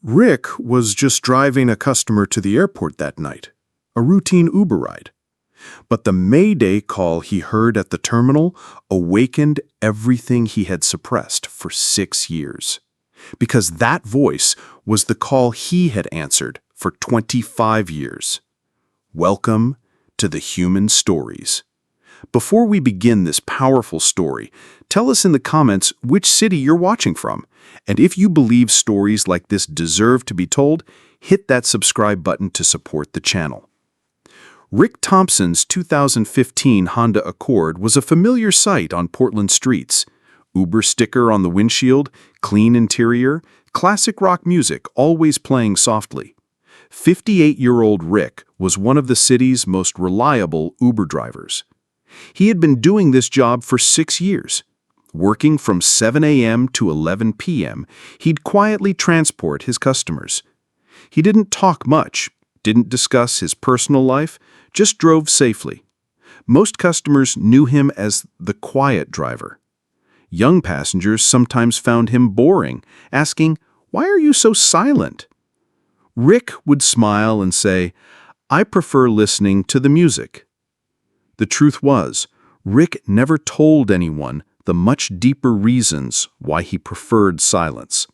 Rick was just driving a customer to the airport that night, a routine Uber ride. But the Mayday call he heard at the terminal awakened everything he had suppressed for 6 years. Because that voice was the call he had answered for 25 years. Welcome to the Human Stories. Before we begin this powerful story, tell us in the comments which city you're watching from. And if you believe stories like this deserve to be told, hit that subscribe button to support the channel. Rick Thompson's 2015 Honda Accord was a familiar sight on Portland streets. Uber sticker on the windshield, clean interior, classic rock music always playing softly. 58-year-old Rick was one of the city's most reliable Uber drivers. He had been doing this job for 6 years. Working from 7 a.m. to 11 p.m., he'd quietly transport his customers. He didn't talk much, didn't discuss his personal life, just drove safely. Most customers knew him as the quiet driver. Young passengers sometimes found him boring, asking, "Why are you so silent?" Rick would smile and say, "I prefer listening to the music." The truth was, Rick never told anyone the much deeper reasons why he preferred silence.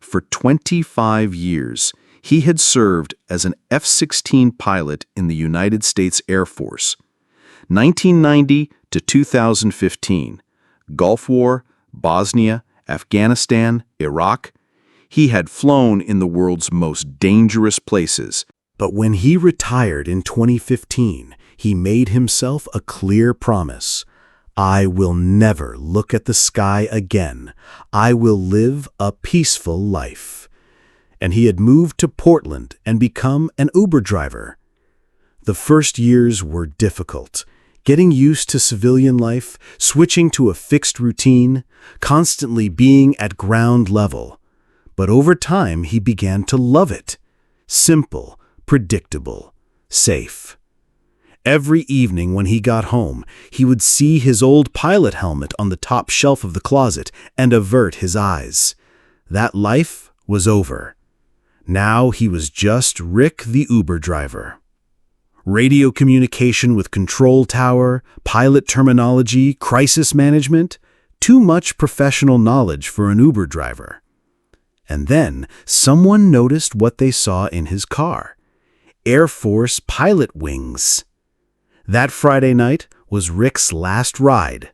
For 25 years, he had served as an F-16 pilot in the United States Air Force. 1990 to 2015, Gulf War, Bosnia, Afghanistan, Iraq. He had flown in the world's most dangerous places. But when he retired in 2015, he made himself a clear promise. I will never look at the sky again. I will live a peaceful life. And he had moved to Portland and become an Uber driver. The first years were difficult. Getting used to civilian life, switching to a fixed routine, constantly being at ground level. But over time, he began to love it. Simple, predictable, safe. Every evening when he got home, he would see his old pilot helmet on the top shelf of the closet and avert his eyes. That life was over. Now he was just Rick the Uber driver. Radio communication with control tower, pilot terminology, crisis management, too much professional knowledge for an Uber driver. And then someone noticed what they saw in his car. Air Force pilot wings. That Friday night was Rick's last ride.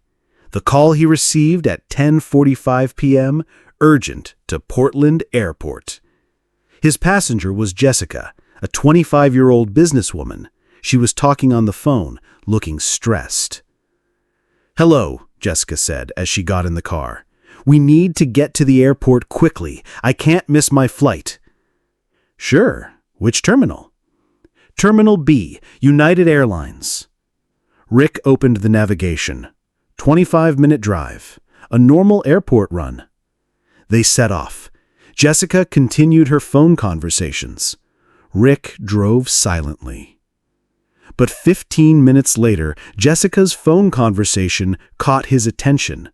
The call he received at 10:45 p.m., urgent to Portland Airport. His passenger was Jessica, a 25-year-old businesswoman. She was talking on the phone, looking stressed. "Hello," Jessica said as she got in the car. "We need to get to the airport quickly. I can't miss my flight." "Sure. Which terminal?" "Terminal B, United Airlines." Rick opened the navigation. 25-minute drive. A normal airport run. They set off. Jessica continued her phone conversations. Rick drove silently. But 15 minutes later, Jessica's phone conversation caught his attention.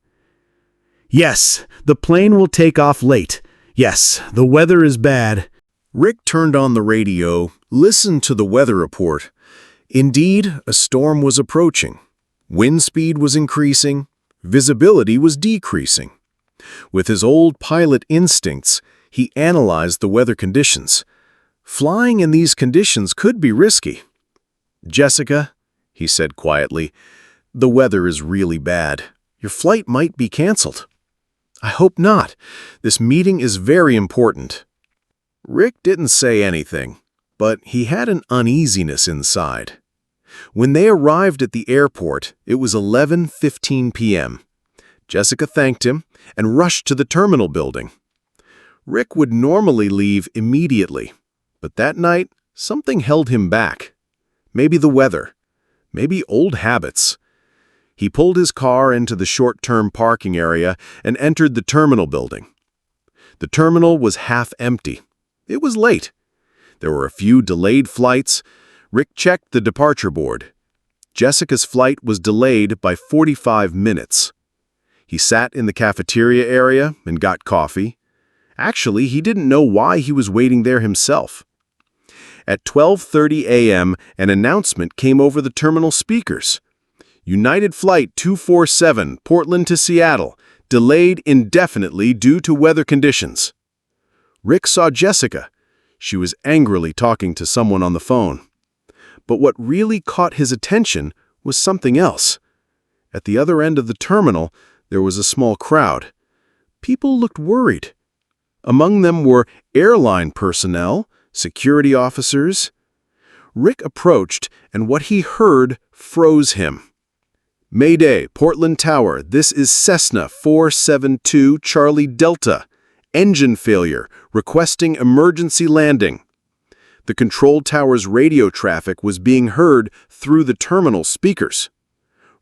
"Yes, the plane will take off late. Yes, the weather is bad." Rick turned on the radio, listened to the weather report. Indeed, a storm was approaching. Wind speed was increasing. Visibility was decreasing. With his old pilot instincts, he analyzed the weather conditions. Flying in these conditions could be risky. "Jessica," he said quietly, "the weather is really bad. Your flight might be canceled." "I hope not. This meeting is very important." Rick didn't say anything, but he had an uneasiness inside. When they arrived at the airport, it was 11:15 p.m. Jessica thanked him and rushed to the terminal building. Rick would normally leave immediately, but that night, something held him back. Maybe the weather, maybe old habits. He pulled his car into the short-term parking area and entered the terminal building. The terminal was half empty. It was late. There were a few delayed flights. Rick checked the departure board. Jessica's flight was delayed by 45 minutes. He sat in the cafeteria area and got coffee. Actually, he didn't know why he was waiting there himself. At 12:30 a.m., an announcement came over the terminal speakers. United Flight 247, Portland to Seattle, delayed indefinitely due to weather conditions. Rick saw Jessica. She was angrily talking to someone on the phone. But what really caught his attention was something else. At the other end of the terminal, there was a small crowd. People looked worried. Among them were airline personnel, security officers. Rick approached, and what he heard froze him. Mayday, Portland Tower, this is Cessna 472 Charlie Delta. Engine failure, requesting emergency landing. The control tower's radio traffic was being heard through the terminal speakers.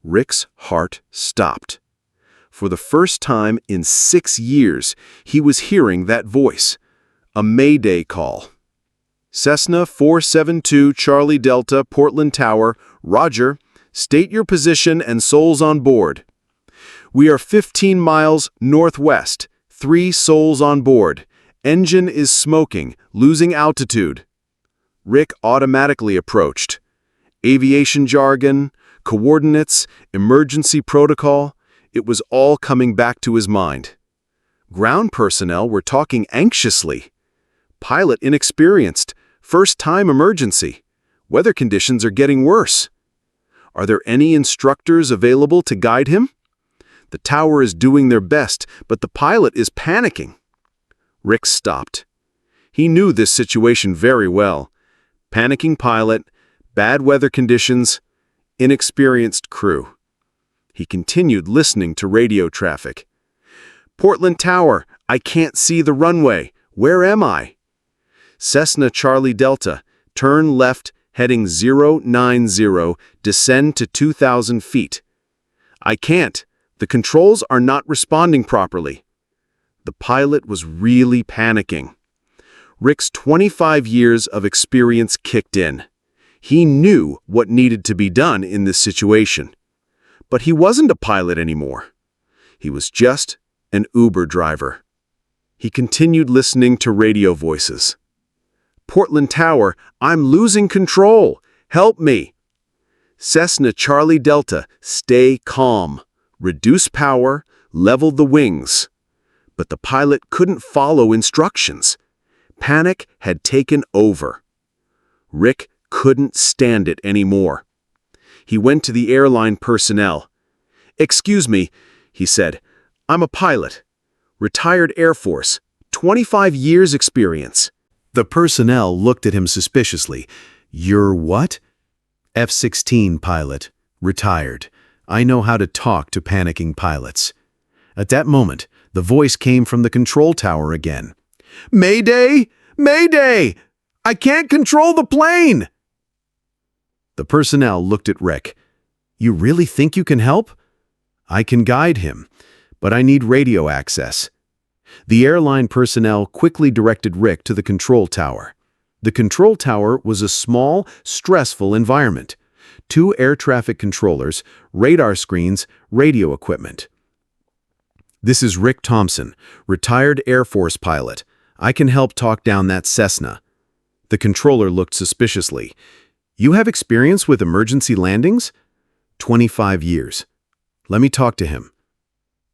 Rick's heart stopped. For the first time in 6 years, he was hearing that voice. A Mayday call. Cessna 472 Charlie Delta, Portland Tower, Roger. State your position and souls on board. We are 15 miles northwest. 3 souls on board. Engine is smoking, losing altitude. Rick automatically approached. Aviation jargon, coordinates, emergency protocol, it was all coming back to his mind. Ground personnel were talking anxiously. Pilot inexperienced, first-time emergency. Weather conditions are getting worse. Are there any instructors available to guide him? The tower is doing their best, but the pilot is panicking. Rick stopped. He knew this situation very well. Panicking pilot, bad weather conditions, inexperienced crew. He continued listening to radio traffic. Portland Tower, I can't see the runway. Where am I? Cessna Charlie Delta, turn left, heading 090, descend to 2,000 feet. I can't. The controls are not responding properly. The pilot was really panicking. Rick's 25 years of experience kicked in. He knew what needed to be done in this situation. But he wasn't a pilot anymore. He was just an Uber driver. He continued listening to radio voices. Portland Tower, I'm losing control. Help me. Cessna Charlie Delta, stay calm. Reduce power, level the wings. But the pilot couldn't follow instructions. Panic had taken over. Rick couldn't stand it anymore. He went to the airline personnel. Excuse me, he said. I'm a pilot. Retired Air Force. 25 years experience. The personnel looked at him suspiciously. You're what? F-16 pilot. Retired. I know how to talk to panicking pilots. At that moment, the voice came from the control tower again. Mayday! Mayday! I can't control the plane! The personnel looked at Rick. You really think you can help? I can guide him, but I need radio access. The airline personnel quickly directed Rick to the control tower. The control tower was a small, stressful environment. 2 air traffic controllers, radar screens, radio equipment. This is Rick Thompson, retired Air Force pilot. I can help talk down that Cessna. The controller looked suspiciously. You have experience with emergency landings? 25 years. Let me talk to him.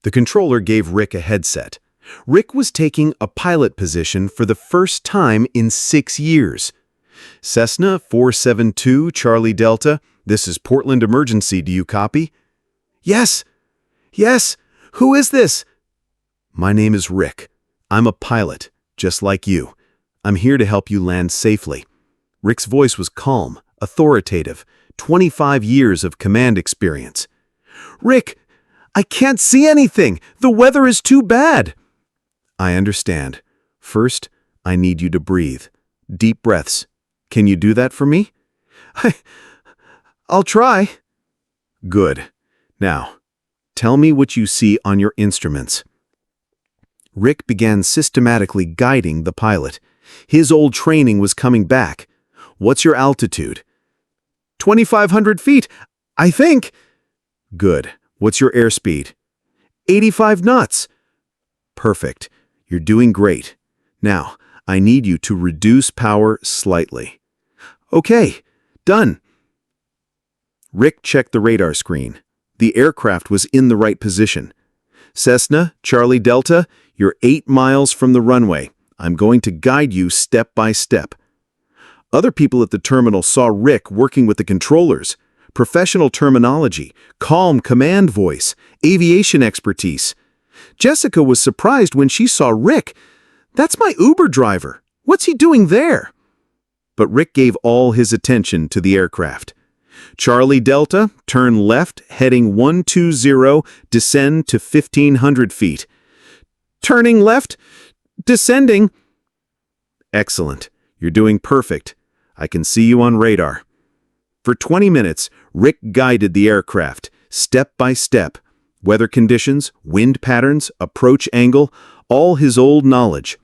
The controller gave Rick a headset. Rick was taking a pilot position for the first time in 6 years. Cessna 472 Charlie Delta, this is Portland emergency, do you copy? Yes. Yes. Who is this? My name is Rick. I'm a pilot, just like you. I'm here to help you land safely. Rick's voice was calm, authoritative, 25 years of command experience. Rick, I can't see anything. The weather is too bad. I understand. First, I need you to breathe. Deep breaths. Can you do that for me? I'll try. Good. Now, tell me what you see on your instruments. Rick began systematically guiding the pilot. His old training was coming back. What's your altitude? 2,500 feet, I think. Good. What's your airspeed? 85 knots. Perfect. You're doing great. Now, I need you to reduce power slightly. Okay, done. Rick checked the radar screen. The aircraft was in the right position. Cessna, Charlie Delta, you're 8 miles from the runway. I'm going to guide you step by step. Other people at the terminal saw Rick working with the controllers. Professional terminology, calm command voice, aviation expertise. Jessica was surprised when she saw Rick. That's my Uber driver. What's he doing there? But Rick gave all his attention to the aircraft. Charlie Delta, turn left, heading 120, descend to 1,500 feet. Turning left, descending. Excellent. You're doing perfect. I can see you on radar. For 20 minutes, Rick guided the aircraft, step by step. Weather conditions, wind patterns, approach angle, all his old knowledge.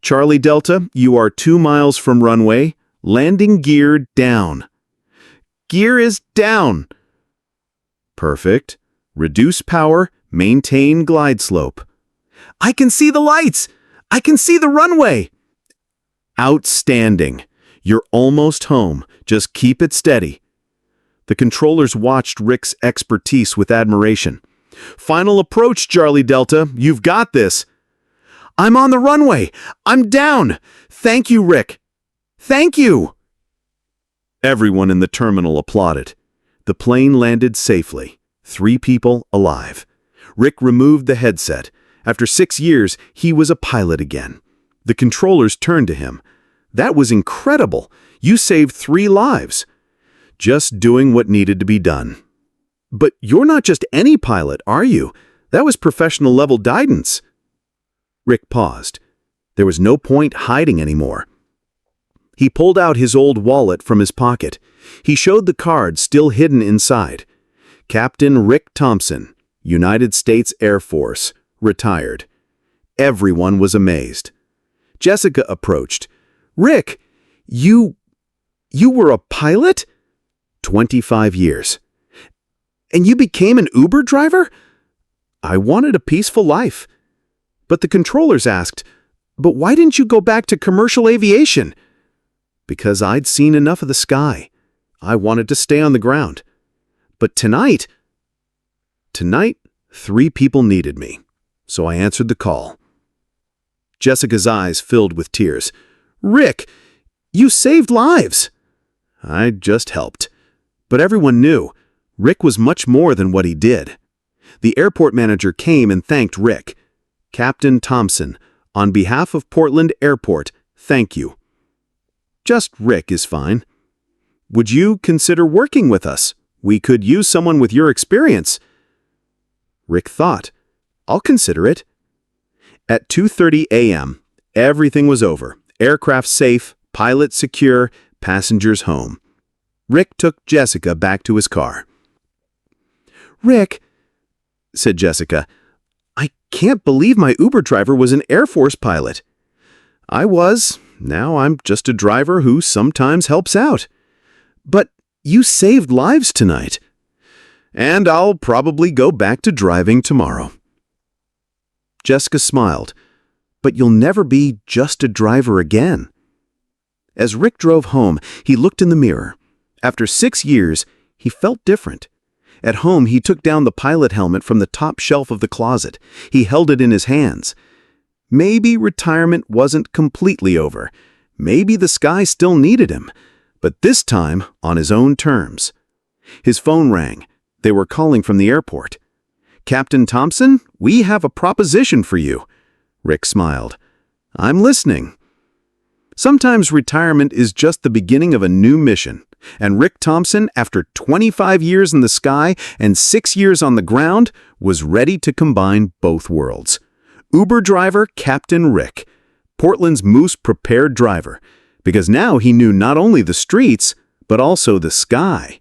Charlie Delta, you are 2 miles from runway. Landing gear down. Gear is down. Perfect. Reduce power, maintain glide slope. I can see the lights. I can see the runway. Outstanding. You're almost home. Just keep it steady. The controllers watched Rick's expertise with admiration. Final approach, Charlie Delta. You've got this. I'm on the runway. I'm down. Thank you, Rick. Thank you. Everyone in the terminal applauded. The plane landed safely. 3 people alive. Rick removed the headset. After 6 years, he was a pilot again. The controllers turned to him. That was incredible. You saved 3 lives. Just doing what needed to be done. But you're not just any pilot, are you? That was professional level guidance. Rick paused. There was no point hiding anymore. He pulled out his old wallet from his pocket. He showed the card still hidden inside. Captain Rick Thompson, United States Air Force, retired. Everyone was amazed. Jessica approached. Rick, you were a pilot? 25 years. And you became an Uber driver? I wanted a peaceful life. But the controllers asked, but why didn't you go back to commercial aviation? Because I'd seen enough of the sky. I wanted to stay on the ground. But tonight, 3 people needed me. So I answered the call. Jessica's eyes filled with tears. Rick, you saved lives. I just helped. But everyone knew Rick was much more than what he did. The airport manager came and thanked Rick. Captain Thompson, on behalf of Portland Airport, thank you. Just Rick is fine. Would you consider working with us? We could use someone with your experience. Rick thought, I'll consider it. At 2:30 a.m., everything was over. Aircraft safe, pilot secure, passengers home. Rick took Jessica back to his car. Rick, said Jessica, I can't believe my Uber driver was an Air Force pilot. I was. Now I'm just a driver who sometimes helps out. But you saved lives tonight. And I'll probably go back to driving tomorrow. Jessica smiled. But you'll never be just a driver again. As Rick drove home, he looked in the mirror. After 6 years, he felt different. At home, he took down the pilot helmet from the top shelf of the closet. He held it in his hands. Maybe retirement wasn't completely over. Maybe the sky still needed him, but this time on his own terms. His phone rang. They were calling from the airport. Captain Thompson, we have a proposition for you. Rick smiled. I'm listening. Sometimes retirement is just the beginning of a new mission. And Rick Thompson, after 25 years in the sky and 6 years on the ground, was ready to combine both worlds. Uber driver Captain Rick, Portland's most prepared driver, because now he knew not only the streets, but also the sky.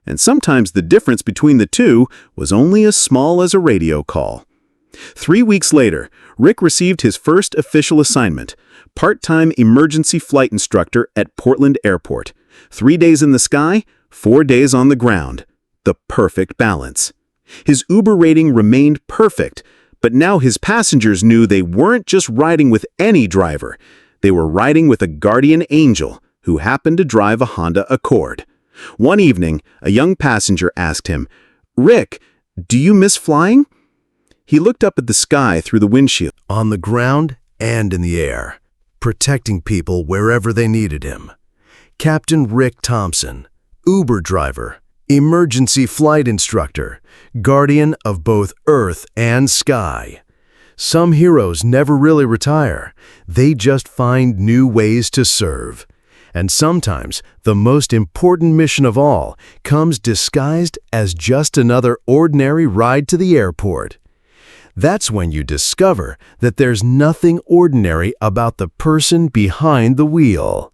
And sometimes the difference between the two was only as small as a radio call. 3 weeks later, Rick received his first official assignment, part-time emergency flight instructor at Portland Airport. 3 days in the sky, 4 days on the ground. The perfect balance. His Uber rating remained perfect, But now his passengers knew they weren't just riding with any driver. They were riding with a guardian angel who happened to drive a Honda Accord. One evening, a young passenger asked him, "Rick, do you miss flying?" He looked up at the sky through the windshield. On the ground and in the air, protecting people wherever they needed him. Captain Rick Thompson, Uber driver, emergency flight instructor, guardian of both earth and sky. Some heroes never really retire. They just find new ways to serve. And sometimes the most important mission of all comes disguised as just another ordinary ride to the airport. That's when you discover that there's nothing ordinary about the person behind the wheel.